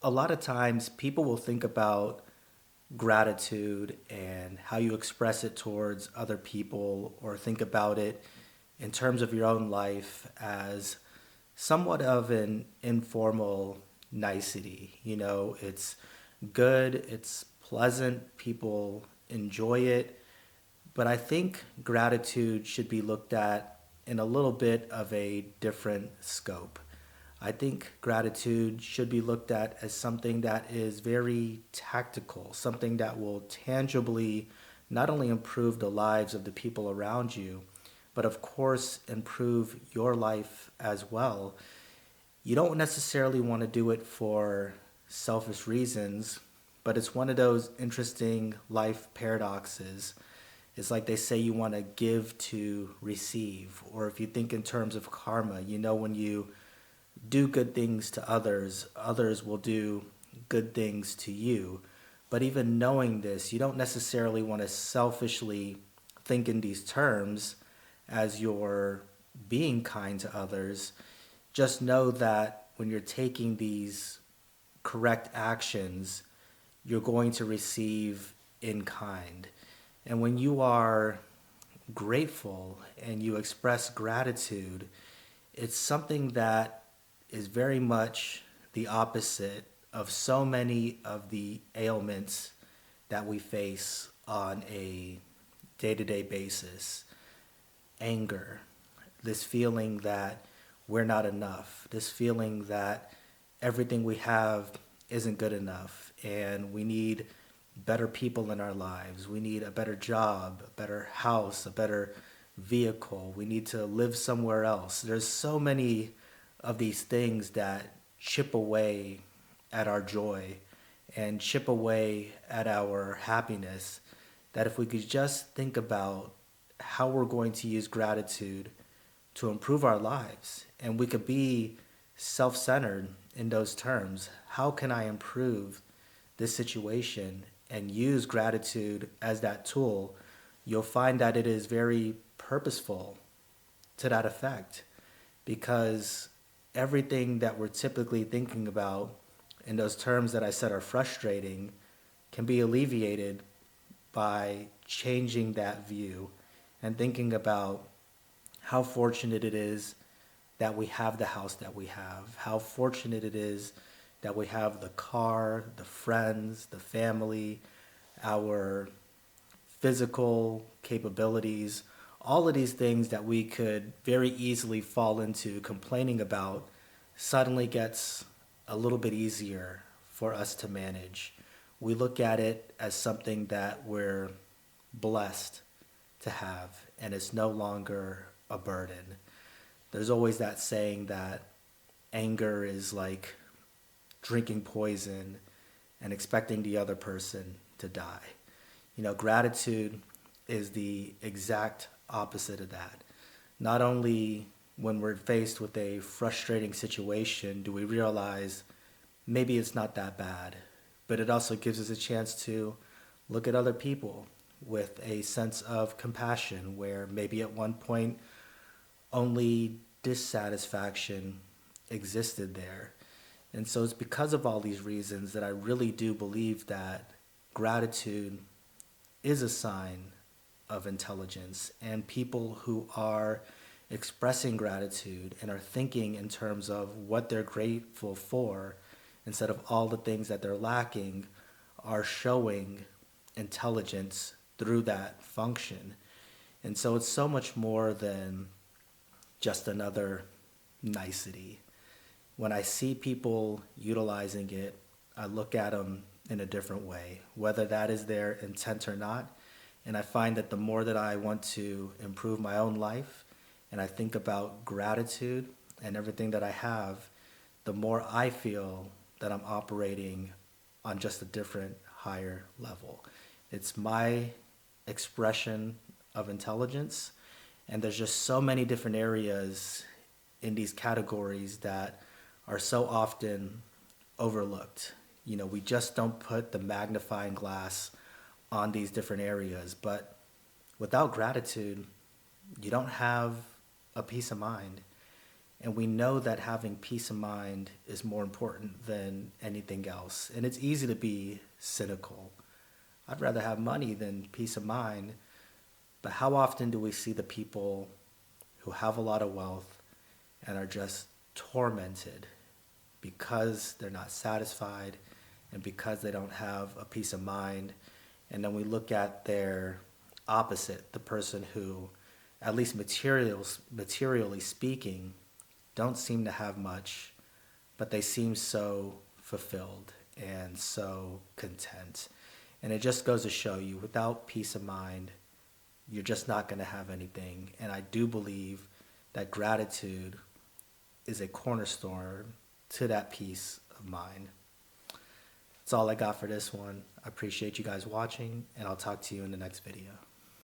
a lot of times people will think about gratitude and how you express it towards other people, or think about it in terms of your own life as somewhat of an informal nicety. It's good, it's pleasant, people enjoy it, but I think gratitude should be looked at in a little bit of a different scope. I think gratitude should be looked at as something that is very tactical, something that will tangibly not only improve the lives of the people around you, but of course improve your life as well. You don't necessarily want to do it for selfish reasons, but it's one of those interesting life paradoxes. It's like they say you want to give to receive, or if you think in terms of karma, when you do good things to others, others will do good things to you. But even knowing this, you don't necessarily want to selfishly think in these terms as you're being kind to others. Just know that when you're taking these correct actions, you're going to receive in kind. And when you are grateful and you express gratitude, it's something that is very much the opposite of so many of the ailments that we face on a day to day basis. Anger, this feeling that we're not enough, this feeling that everything we have isn't good enough, and we need better people in our lives. We need a better job, a better house, a better vehicle. We need to live somewhere else. There's so many of these things that chip away at our joy and chip away at our happiness, that if we could just think about how we're going to use gratitude to improve our lives, and we could be self centered in those terms. How can I improve this situation and use gratitude as that tool? You'll find that it is very purposeful to that effect, because everything that we're typically thinking about in those terms that I said are frustrating can be alleviated by changing that view and thinking about how fortunate it is that we have the house that we have, how fortunate it is that we have the car, the friends, the family, our physical capabilities, all of these things that we could very easily fall into complaining about suddenly gets a little bit easier for us to manage. We look at it as something that we're blessed to have, and it's no longer a burden. There's always that saying that anger is like drinking poison and expecting the other person to die. Gratitude is the exact opposite of that. Not only when we're faced with a frustrating situation do we realize maybe it's not that bad, but it also gives us a chance to look at other people with a sense of compassion, where maybe at one point only dissatisfaction existed there. And so it's because of all these reasons that I really do believe that gratitude is a sign of intelligence, and people who are expressing gratitude and are thinking in terms of what they're grateful for instead of all the things that they're lacking are showing intelligence through that function. And so it's so much more than just another nicety. When I see people utilizing it, I look at them in a different way, whether that is their intent or not. And I find that the more that I want to improve my own life and I think about gratitude and everything that I have, the more I feel that I'm operating on just a different, higher level. It's my expression of intelligence, and there's just so many different areas in these categories that are so often overlooked. We just don't put the magnifying glass on these different areas. But without gratitude, you don't have a peace of mind. And we know that having peace of mind is more important than anything else. And it's easy to be cynical. I'd rather have money than peace of mind. But how often do we see the people who have a lot of wealth and are just tormented because they're not satisfied and because they don't have a peace of mind? And then we look at their opposite, the person who, at least materially speaking, don't seem to have much, but they seem so fulfilled and so content. And it just goes to show you, without peace of mind, you're just not going to have anything. And I do believe that gratitude is a cornerstone to that peace of mind. That's all I got for this one. I appreciate you guys watching, and I'll talk to you in the next video.